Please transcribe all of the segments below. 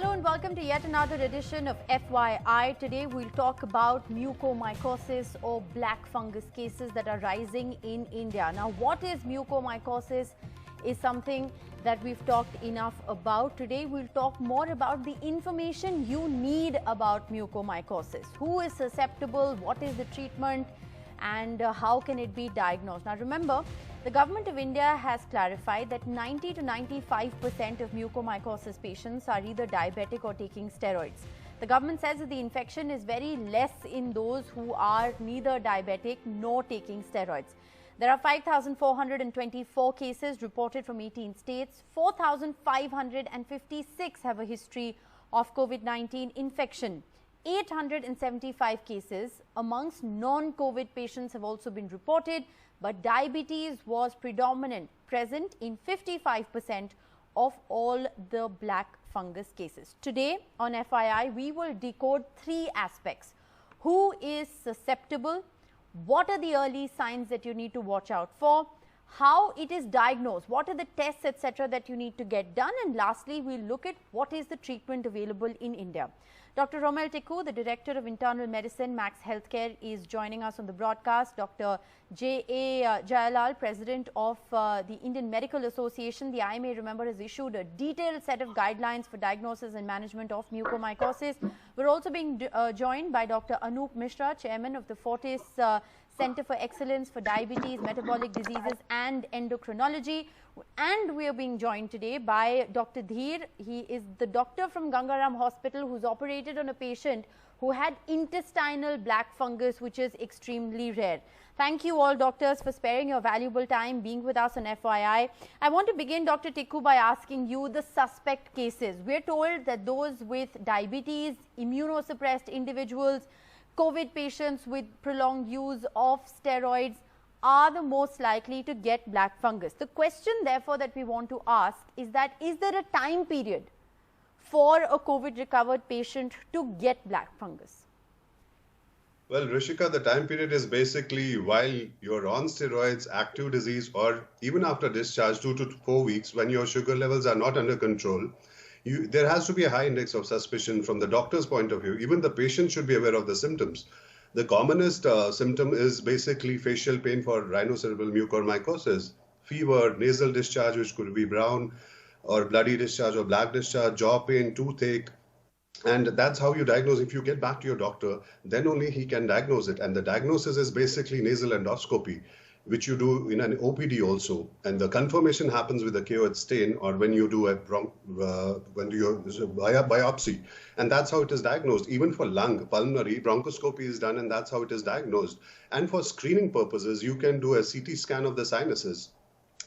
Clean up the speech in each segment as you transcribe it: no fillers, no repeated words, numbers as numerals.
Hello and welcome to yet another edition of FYI. Today we'll talk about mucormycosis or black fungus cases that are rising in India. Now, what is mucormycosis is something that we've talked enough about. Today we'll talk more about the information you need about mucormycosis. Who is susceptible, what is the treatment, and how can it be diagnosed? Now remember, the government of India has clarified that 90 to 95% of mucormycosis patients are either diabetic or taking steroids. The government says that the infection is very less in those who are neither diabetic nor taking steroids. There are 5,424 cases reported from 18 states. 4,556 have a history of COVID-19 infection. 875 cases amongst non-COVID patients have also been reported, but diabetes was present in 55% of all the black fungus cases. Today on FYI, we will decode three aspects. Who is susceptible? What are the early signs that you need to watch out for? How it is diagnosed? What are the tests, etc., that you need to get done? And lastly, we'll look at what is the treatment available in India. Dr. Romel Tikku, the Director of Internal Medicine, Max Healthcare, is joining us on the broadcast. Dr. J.A. Jayalal, President of the Indian Medical Association, the IMA, remember, has issued a detailed set of guidelines for diagnosis and management of mucormycosis. We're also being joined by Dr. Anup Mishra, Chairman of the Fortis Center for Excellence for Diabetes, Metabolic Diseases and Endocrinology. And we are being joined today by Dr. Dheer. He is the doctor from Gangaram Hospital who's operated on a patient who had intestinal black fungus, which is extremely rare. Thank you all doctors for sparing your valuable time being with us on FYI. I want to begin, Dr. Tikku, by asking you the suspect cases. We're told that those with diabetes, immunosuppressed individuals, COVID patients with prolonged use of steroids are the most likely to get black fungus. The question, therefore, that we want to ask is that, is there a time period for a COVID recovered patient to get black fungus? Well, Rishika, the time period is basically while you're on steroids, active disease, or even after discharge, 2 to 4 weeks, when your sugar levels are not under control. There has to be a high index of suspicion from the doctor's point of view. Even the patient should be aware of the symptoms. The commonest symptom is basically facial pain for rhinocerebral mucormycosis, fever, nasal discharge, which could be brown, or bloody discharge or black discharge, jaw pain, toothache. And that's how you diagnose. If you get back to your doctor, then only he can diagnose it. And the diagnosis is basically nasal endoscopy, which you do in an OPD also. And the confirmation happens with a KOH stain or when you do a biopsy. And that's how it is diagnosed. Even for lung, pulmonary, bronchoscopy is done and that's how it is diagnosed. And for screening purposes, you can do a CT scan of the sinuses.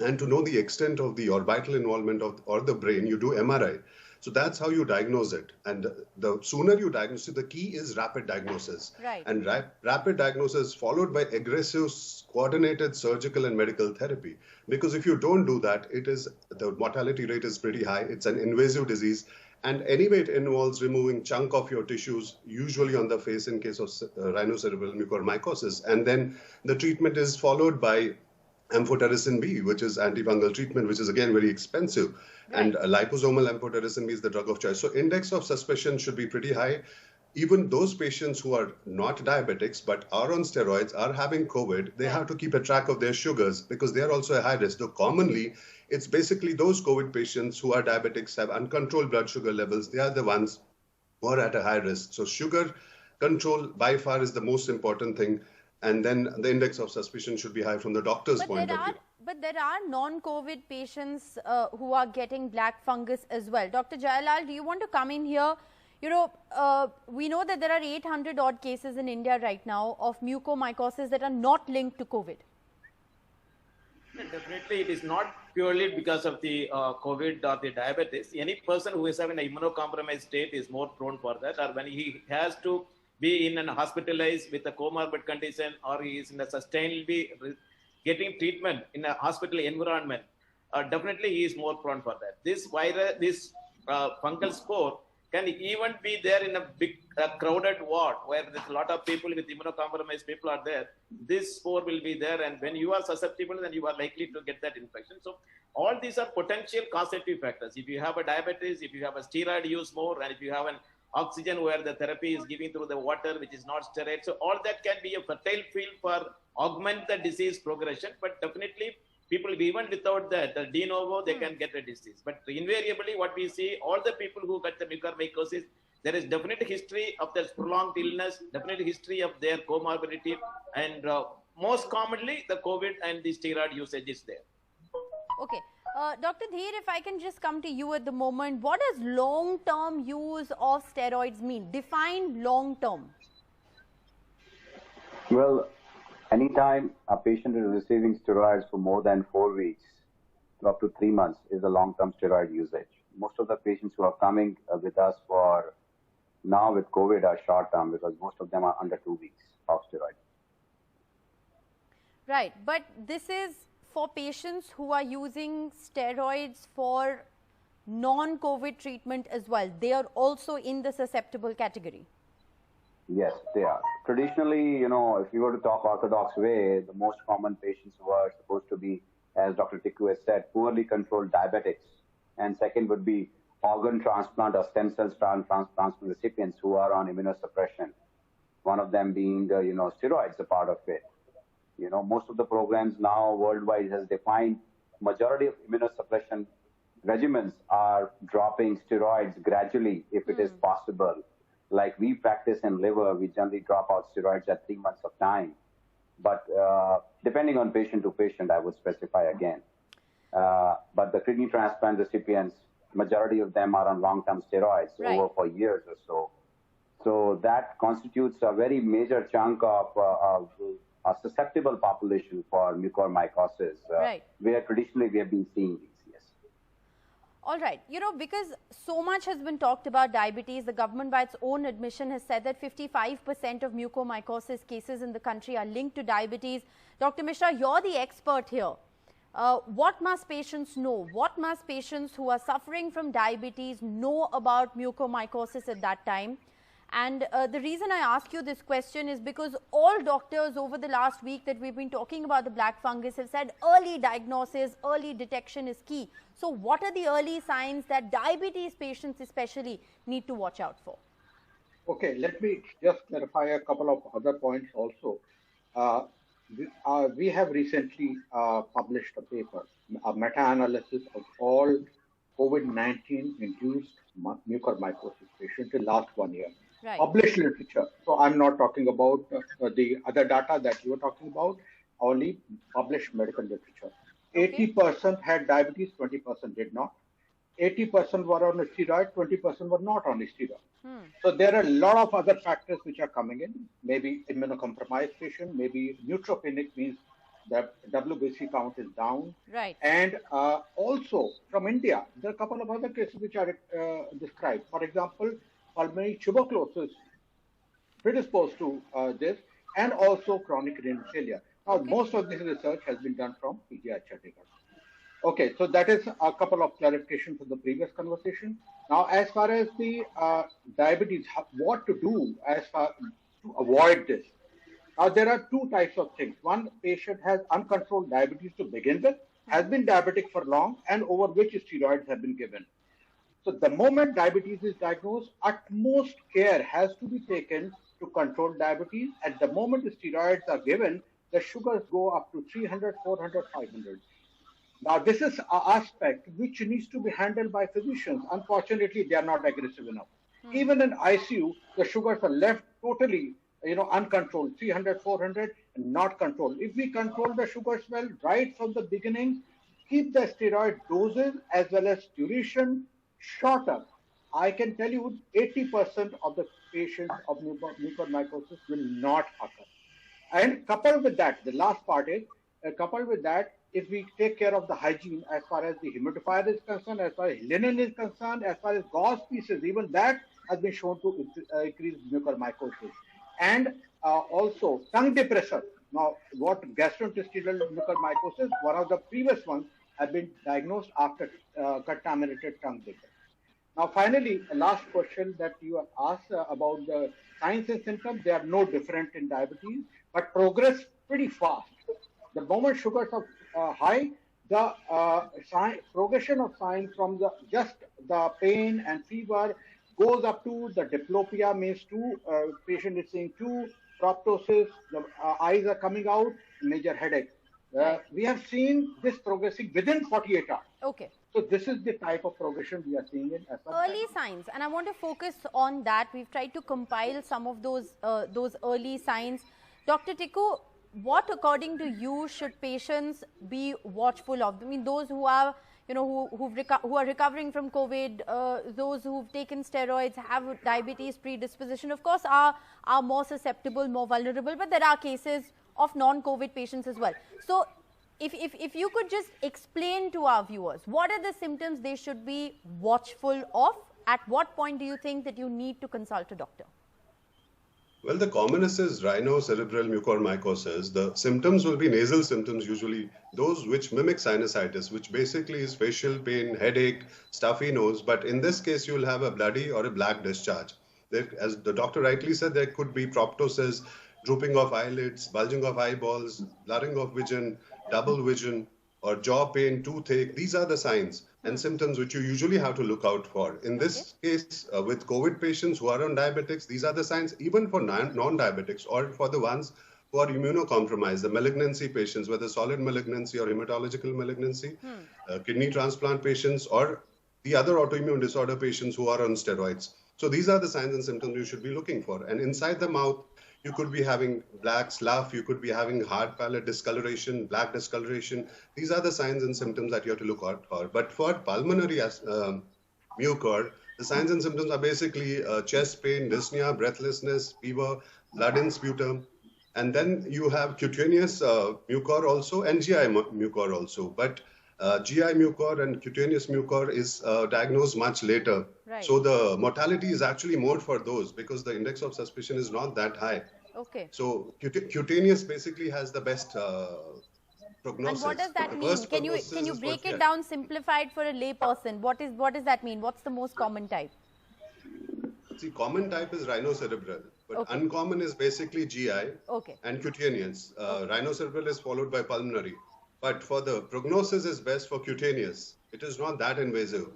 And to know the extent of the orbital involvement or the brain, you do MRI. So that's how you diagnose it. And the sooner you diagnose it, the key is rapid diagnosis. Right. And rapid diagnosis followed by aggressive, coordinated surgical and medical therapy. Because if you don't do that, the mortality rate is pretty high. It's an invasive disease. And anyway, it involves removing chunk of your tissues, usually on the face in case of rhinocerebral mucormycosis. And then the treatment is followed by amphotericin B, which is antifungal treatment, which is again very expensive. Right. And liposomal amphotericin B is the drug of choice. So index of suspicion should be pretty high. Even those patients who are not diabetics but are on steroids, are having COVID, they have to keep a track of their sugars because they are also a high risk. Though commonly, it's basically those COVID patients who are diabetics, have uncontrolled blood sugar levels. They are the ones who are at a high risk. So sugar control by far is the most important thing. And then the index of suspicion should be high from the doctor's point of view. But there are non-COVID patients who are getting black fungus as well. Dr. Jayalal, do you want to come in here? You know, we know that there are 800 odd cases in India right now of mucormycosis that are not linked to COVID. Definitely, it is not purely because of the COVID or the diabetes. Any person who is having an immunocompromised state is more prone for that, or when he has to be in and hospitalized with a comorbid condition, or he is in a sustainably getting treatment in a hospital environment, definitely he is more prone for that. This virus, this fungal spore can even be there in a big crowded ward where there's a lot of people with immunocompromised people are there. This spore will be there, and when you are susceptible, then you are likely to get that infection. So all these are potential causative factors. If you have a diabetes, if you have a steroid use more, and if you have an oxygen where the therapy is given through the water, which is not steroid, so all that can be a fertile field for augment the disease progression. But definitely, people, even without that, the de novo, they can get a disease. But invariably, what we see, all the people who get the mucormycosis, there is definite history of their prolonged illness, definite history of their comorbidity, and most commonly, the COVID and the steroid usage is there. Okay. Dr. Dheer, if I can just come to you at the moment, what does long-term use of steroids mean? Define long-term. Well, anytime a patient is receiving steroids for more than 4 weeks to up to 3 months is a long-term steroid usage. Most of the patients who are coming with us for now with COVID are short-term because most of them are under 2 weeks of steroids. Right, but this is for patients who are using steroids for non-COVID treatment as well. They are also in the susceptible category. Yes, they are. Traditionally, if you were to talk orthodox way, the most common patients who are supposed to be, as Dr. Tikku has said, poorly controlled diabetics. And second would be organ transplant or stem cell transplant recipients who are on immunosuppression. One of them being, steroids a part of it. Most of the programs now worldwide has defined majority of immunosuppression regimens are dropping steroids gradually if it is possible. Like we practice in liver, we generally drop out steroids at 3 months of time. But depending on patient to patient, I would specify again. But the kidney transplant recipients, majority of them are on long-term steroids over for years or so. So that constitutes a very major chunk of a susceptible population for mucormycosis, where traditionally we have been seeing these. All right, because so much has been talked about diabetes, the government by its own admission has said that 55% of mucormycosis cases in the country are linked to diabetes. Dr. Mishra, you're the expert here. What must patients know? What must patients who are suffering from diabetes know about mucormycosis at that time? And the reason I ask you this question is because all doctors over the last week that we've been talking about the black fungus have said early diagnosis, early detection is key. So what are the early signs that diabetes patients especially need to watch out for? Okay, let me just clarify a couple of other points also. We have recently published a paper, a meta-analysis of all COVID-19 induced mucormycosis patients in the last 1 year. Published literature. So I'm not talking about the other data that you were talking about, only published medical literature. 80% had diabetes, 20% did not. 80% were on a steroid, 20% were not on a steroid. So there are a lot of other factors which are coming in, maybe immunocompromised patient, maybe neutropenic means the WBC count is down. And also from India, there are a couple of other cases which are described. For example, pulmonary tuberculosis predisposed to this, and also chronic renal failure. Now, most of this research has been done from PGI Chandigarh. Okay, so that is a couple of clarifications from the previous conversation. Now, as far as the diabetes, what to do as far to avoid this? Now, there are two types of things. One, patient has uncontrolled diabetes to begin with, has been diabetic for long, and over which steroids have been given. So the moment diabetes is diagnosed, utmost care has to be taken to control diabetes. At the moment the steroids are given, the sugars go up to 300, 400, 500. Now this is an aspect which needs to be handled by physicians. Unfortunately, they are not aggressive enough. Even in ICU, the sugars are left totally uncontrolled, 300, 400, and not controlled. If we control the sugars well right from the beginning, keep the steroid doses as well as duration shorter, I can tell you 80% of the patients of mucormycosis will not occur. And coupled with that, the last part is, coupled with that, if we take care of the hygiene as far as the humidifier is concerned, as far as linen is concerned, as far as gauze pieces, even that has been shown to increase mucormycosis. And also tongue depressor. Now, what gastrointestinal mucormycosis, one of the previous ones have been diagnosed after contaminated tongue depressor. Now, finally, a last question that you asked about the signs and symptoms. They are no different in diabetes, but progress pretty fast. The moment sugars are high, the progression of signs from just the pain and fever goes up to the diplopia, means patient is seeing proptosis, the eyes are coming out, major headache. We have seen this progressing within 48 hours. Okay. So this is the type of progression we are seeing in early signs, and I want to focus on that. We've tried to compile some of those early signs. Dr. Tikku, what according to you should patients be watchful of? I mean, those who are, you know, who are recovering from COVID, those who've taken steroids, have diabetes predisposition, of course, are more susceptible, more vulnerable, but there are cases of non-COVID patients as well. So if you could just explain to our viewers, what are the symptoms they should be watchful of? At what point do you think that you need to consult a doctor? Well, the commonest is rhinocerebral mucormycosis. The symptoms will be nasal symptoms, usually those which mimic sinusitis, which basically is facial pain, headache, stuffy nose. But in this case, you will have a bloody or a black discharge. As the doctor rightly said, there could be proptosis, drooping of eyelids, bulging of eyeballs, blurring of vision, double vision, or jaw pain, toothache. These are the signs and symptoms which you usually have to look out for. In this case, with COVID patients who are on diabetics, these are the signs even for non-diabetics or for the ones who are immunocompromised, the malignancy patients, whether solid malignancy or hematological malignancy, kidney transplant patients, or the other autoimmune disorder patients who are on steroids. So these are the signs and symptoms you should be looking for. And inside the mouth, you could be having black slough, you could be having hard palate discoloration, black discoloration. These are the signs and symptoms that you have to look out for. But for pulmonary mucor, the signs and symptoms are basically chest pain, dyspnea, breathlessness, fever, blood in sputum. And then you have cutaneous mucor also and GI mucor also. But GI mucor and cutaneous mucor is diagnosed much later. Right. So the mortality is actually more for those because the index of suspicion is not that high. Okay. So cutaneous basically has the best prognosis. And what does that mean? Can you break it down simplified for a lay person? What does that mean? What's the most common type? See, common type is rhinocerebral, but uncommon is basically GI and cutaneous. Rhinocerebral is followed by pulmonary. But for the prognosis is best for cutaneous. It is not that invasive.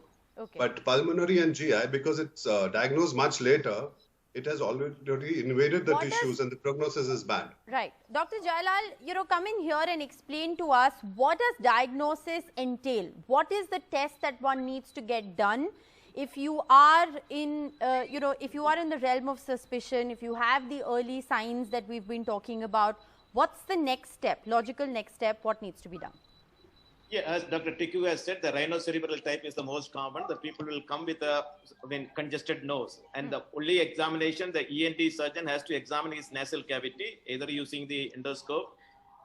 But pulmonary and GI, because it's diagnosed much later, it has already invaded the tissues and the prognosis is bad. Right. Dr. Jailal, come in here and explain to us, what does diagnosis entail? What is the test that one needs to get done? If you are in, if you are in the realm of suspicion, if you have the early signs that we've been talking about, what's the next step, logical next step, what needs to be done? Yeah, as Dr. Tikku has said, the rhinocerebral type is the most common. The people will come with a congested nose. And the only examination, the ENT surgeon has to examine his nasal cavity, either using the endoscope.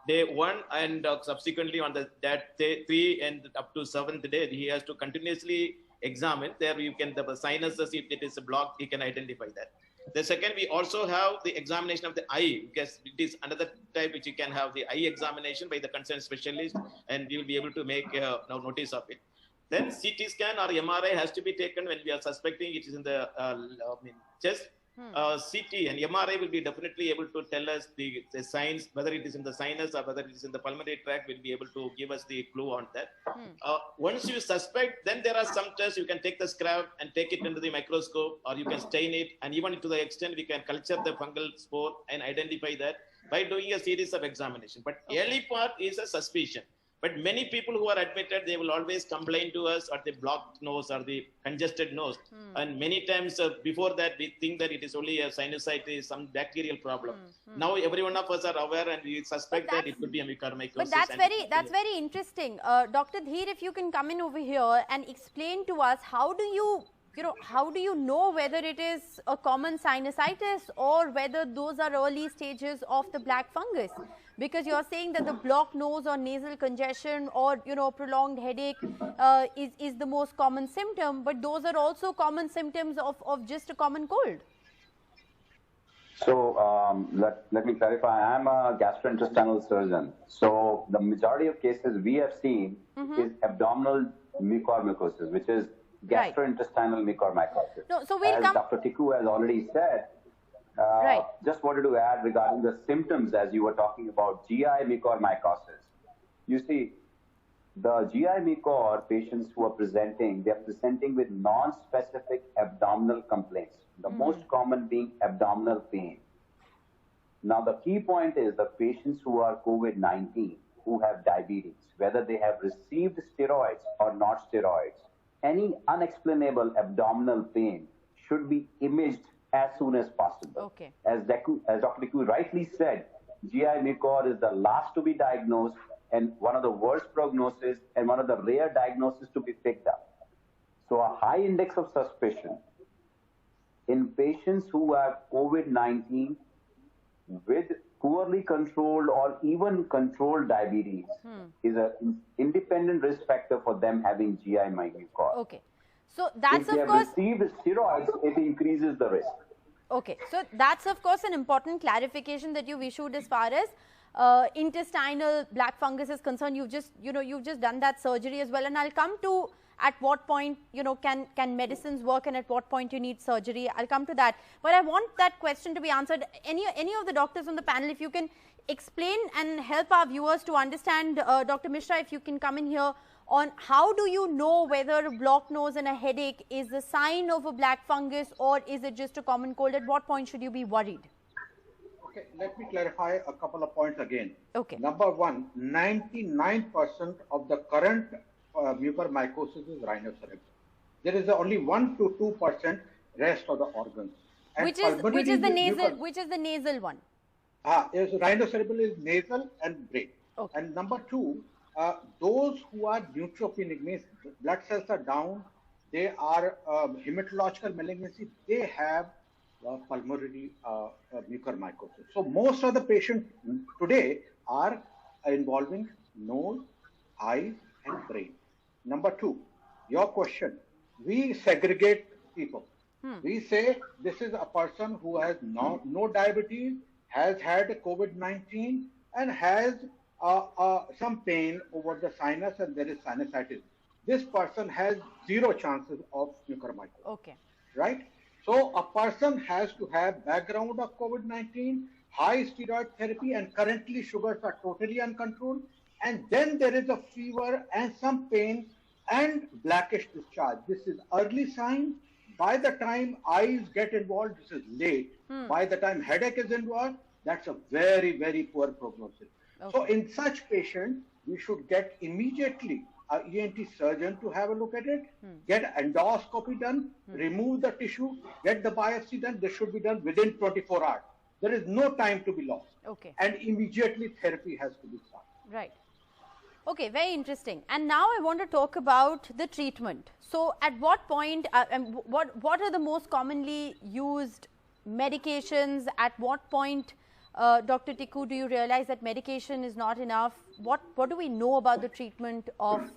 Day 1 and subsequently on day 3 and up to 7th day, he has to continuously examine. There you can, the sinuses, if it is a block, he can identify that. The second, we also have the examination of the eye, because it is another type which you can have the eye examination by the concerned specialist, and we will be able to make notice of it. Then CT scan or MRI has to be taken when we are suspecting it is in the chest. CT and MRI will be definitely able to tell us the signs, whether it is in the sinus or whether it is in the pulmonary tract, will be able to give us the clue on that. Once you suspect, then there are some tests. You can take the scrap and take it into the microscope, or you can stain it, and even to the extent we can culture the fungal spore and identify that by doing a series of examination. But early part is a suspicion. But many people who are admitted, they will always complain to us or the blocked nose or the congested nose. And many times before that, we think that it is only a sinusitis, some bacterial problem. Now every one of us are aware and we suspect that it could be a mucormycosis. But that's very interesting. Dr. Dheer, if you can come in over here and explain to us, how do you know whether it is a common sinusitis or whether those are early stages of the black fungus? Because you're saying that the blocked nose or nasal congestion or prolonged headache is the most common symptom, but those are also common symptoms of just a common cold. So let me clarify. I'm a gastrointestinal surgeon. So the majority of cases we have seen is abdominal mucormycosis, which is gastrointestinal mucormycosis. No, so we'll as come. Dr. Tikku has already said, just wanted to add regarding the symptoms as you were talking about GI mucormycosis. You see, the GI mucor patients who are presenting, they're presenting with non-specific abdominal complaints, the most common being abdominal pain. Now, the key point is the patients who are COVID-19, who have diabetes, whether they have received steroids or not steroids, any unexplainable abdominal pain should be imaged as soon as possible. Okay. As Dr. Tikku rightly said, GI mucor is the last to be diagnosed and one of the worst prognosis and one of the rare diagnoses to be picked up. So a high index of suspicion in patients who have COVID-19 with poorly controlled or even controlled diabetes is an independent risk factor for them having GI mucor. Okay. So that's if they of course received steroids, it increases the risk. Okay. So that's of course an important clarification that you've issued as far as intestinal black fungus is concerned. You've just done that surgery as well, and I'll come to at what point can medicines work and at what point you need surgery. I'll come to that, but I want that question to be answered. Any of the doctors on the panel, if you can explain and help our viewers to understand, Dr. Mishra, if you can come in here on how do you know whether a blocked nose and a headache is a sign of a black fungus or is it just a common cold? At what point should you be worried? Okay, let me clarify a couple of points again. Okay. Number one, 99% of the current mucormycosis is rhinocerebral. There is only 1 to 2% rest of the organs. And which is the nasal one? Rhinocerebral is nasal and brain. Okay. And number two, those who are neutropenic, means blood cells are down, they are hematological malignancy, they have pulmonary mucormycosis. So most of the patients today are involving nose, eyes, and brain. Number two, your question, we segregate people. We say this is a person who has no diabetes, has had COVID-19 and has some pain over the sinus and there is sinusitis. This person has 0 chances of mucormycosis. Okay. Right? So a person has to have background of COVID-19, high steroid therapy, and currently sugars are totally uncontrolled. And then there is a fever and some pain and blackish discharge. This is early sign. By the time eyes get involved, this is late. By the time headache is involved, that's a very, very poor prognosis. Okay. So in such patients, we should get immediately an ENT surgeon to have a look at it, get endoscopy done, remove the tissue, get the biopsy done. This should be done within 24 hours. There is no time to be lost. Okay. And immediately therapy has to be started. Right. Okay, very interesting. And now I want to talk about the treatment. So at what point, what are the most commonly used medications? At what point, Dr. Tikku, do you realize that medication is not enough? What do we know about the treatment of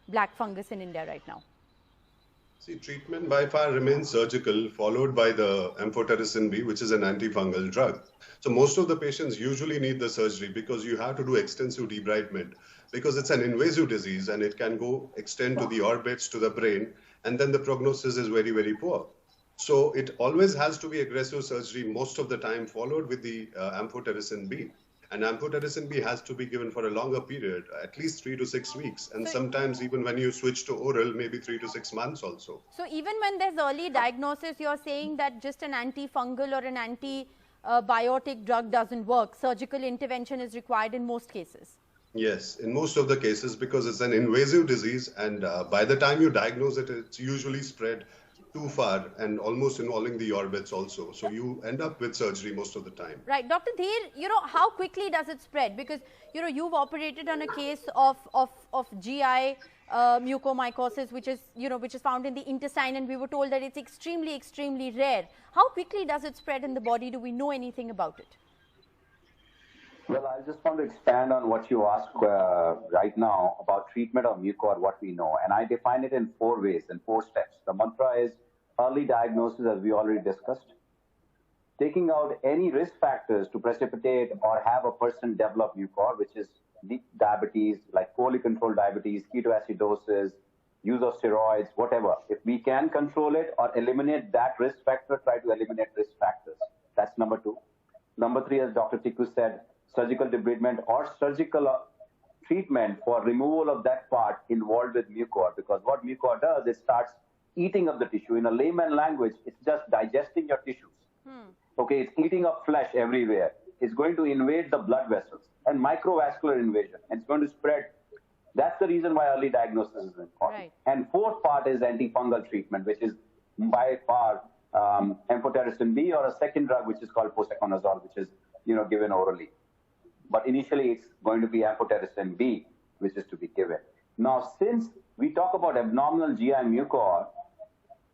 black fungus in India right now? See, treatment by far remains surgical, followed by the amphotericin B, which is an antifungal drug. So most of the patients usually need the surgery because you have to do extensive debridement because it's an invasive disease and it can extend to the orbits, to the brain, and then the prognosis is very, very poor. So it always has to be aggressive surgery most of the time, followed with the amphotericin B. And amphotericin B has to be given for a longer period, at least 3 to 6 weeks. And sometimes even when you switch to oral, maybe 3 to 6 months also. So even when there's early diagnosis, you're saying that just an antifungal or an antibiotic drug doesn't work. Surgical intervention is required in most cases. Yes, in most of the cases, because it's an invasive disease. And by the time you diagnose it, it's usually spread too far and almost involving the orbits also. So you end up with surgery most of the time. Right. Dr. Dheer, how quickly does it spread? Because, you've operated on a case of GI mucormycosis, which is found in the intestine, and we were told that it's extremely, extremely rare. How quickly does it spread in the body? Do we know anything about it? Well, I just want to expand on what you asked right now about treatment of mucor, what we know. And I define it in 4 ways, in 4 steps. The mantra is early diagnosis, as we already discussed. Taking out any risk factors to precipitate or have a person develop mucor, which is diabetes, like poorly controlled diabetes, ketoacidosis, use of steroids, whatever. If we can control it or eliminate that risk factor, try to eliminate risk factors. That's number 2. Number 3, as Dr. Tikku said, surgical debridement or surgical treatment for removal of that part involved with mucor, because what mucor does, it starts eating up the tissue. In a layman language, it's just digesting your tissues. Okay, it's eating up flesh everywhere. It's going to invade the blood vessels and microvascular invasion, and it's going to spread. That's the reason why early diagnosis is important. Right. And 4th part is antifungal treatment, which is by far amphotericin B, or a second drug which is called posaconazole, which is given orally. But initially it's going to be amphotericin B, which is to be given. Now, since we talk about abnormal GI mucor,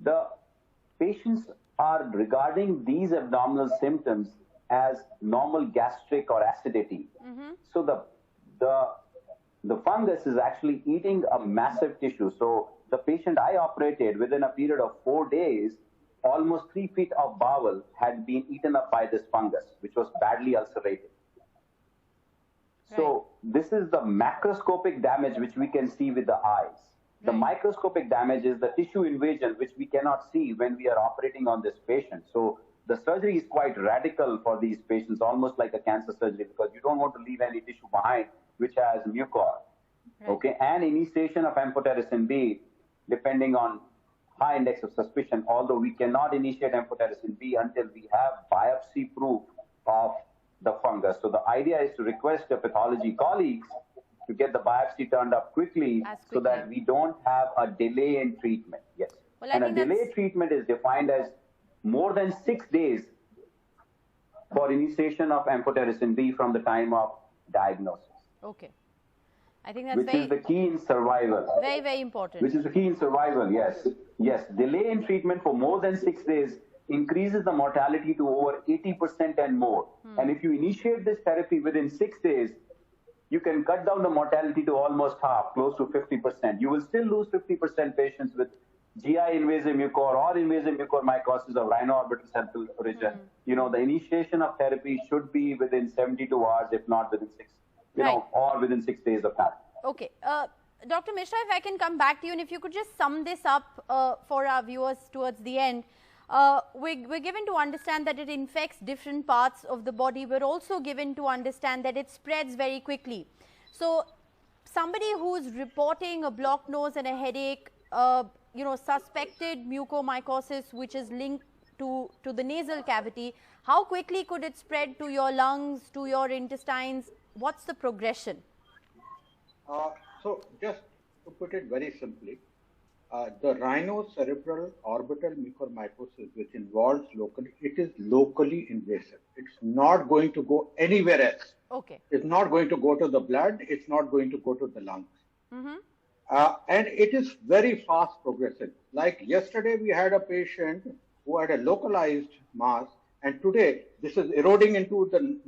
the patients are regarding these abdominal symptoms as normal gastric or acidity. So the fungus is actually eating a massive tissue. So the patient I operated, within a period of 4 days, almost 3 feet of bowel had been eaten up by this fungus, which was badly ulcerated. So this is the macroscopic damage which we can see with the eyes. The microscopic damage is the tissue invasion, which we cannot see when we are operating on this patient. So the surgery is quite radical for these patients, almost like a cancer surgery, because you don't want to leave any tissue behind which has mucor. Okay, and initiation of amphotericin B, depending on high index of suspicion, although we cannot initiate amphotericin B until we have biopsy proof of the fungus. So the idea is to request the pathology colleagues to get the biopsy turned up quickly, so that we don't have a delay in treatment. Yes. Well, and a delay treatment is defined as more than 6 days for initiation of amphotericin B from the time of diagnosis. Okay. I think that's which is the key in survival. Very, very important. Which is the key in survival, yes. Yes, delay in treatment for more than 6 days increases the mortality to over 80% and more. And if you initiate this therapy within 6 days, you can cut down the mortality to almost half, close to 50%. You will still lose 50% patients with GI invasive mucor or invasive mucormycosis of rhino-orbital septal origin. The initiation of therapy should be within 72 hours, if not within 6, or within 6 days of time. Okay. Dr. Mishra, if I can come back to you, and if you could just sum this up for our viewers towards the end. We're given to understand that it infects different parts of the body. We're also given to understand that it spreads very quickly. So somebody who's reporting a blocked nose and a headache, suspected mucormycosis, which is linked to the nasal cavity, how quickly could it spread to your lungs, to your intestines? What's the progression? So just to put it very simply, the rhinocerebral orbital mucormycosis, which involves it is locally invasive. It's not going to go anywhere else. Okay. It's not going to go to the blood. It's not going to go to the lungs. And it is very fast progressive. Like yesterday, we had a patient who had a localized mass, and today this is eroding into the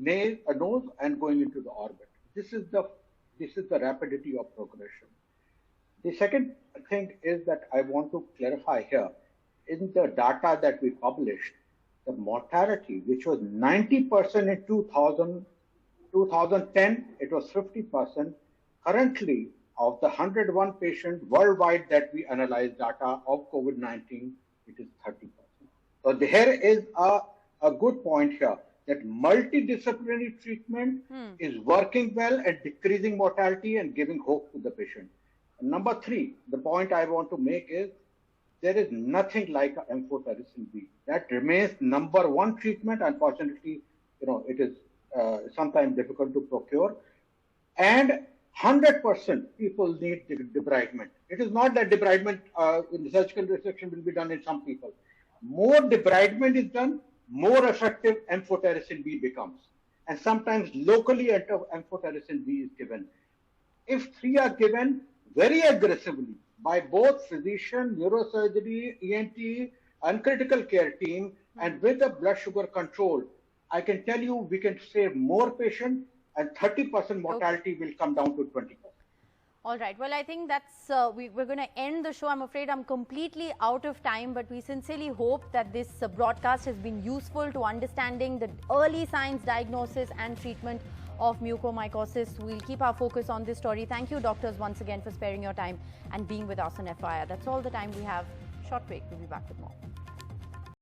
nose and going into the orbit. This is the rapidity of progression. The second thing is that I want to clarify here. In the data that we published, the mortality, which was 90% in 2010, it was 50%. Currently, of the 101 patients worldwide that we analyzed data of COVID-19, it is 30%. So there is a good point here, that multidisciplinary treatment is working well and decreasing mortality and giving hope to the patient. Number 3, the point I want to make is there is nothing like amphotericin B. That remains number 1 treatment. Unfortunately, it is sometimes difficult to procure. And 100% people need debridement. It is not that debridement in the surgical resection will be done in some people. More debridement is done, more effective amphotericin B becomes. And sometimes locally amphotericin B is given. If 3 are given very aggressively by both physician, neurosurgery, ENT, and critical care team, and with the blood sugar control, I can tell you we can save more patients, and 30% mortality will come down to 20%. All right. Well, I think that's, we're going to end the show. I'm afraid I'm completely out of time, but we sincerely hope that this broadcast has been useful to understanding the early signs, diagnosis and treatment of mucormycosis. We'll keep our focus on this story. Thank you, doctors, once again for sparing your time and being with us on FYI. That's all the time we have. Short break. We'll be back with more.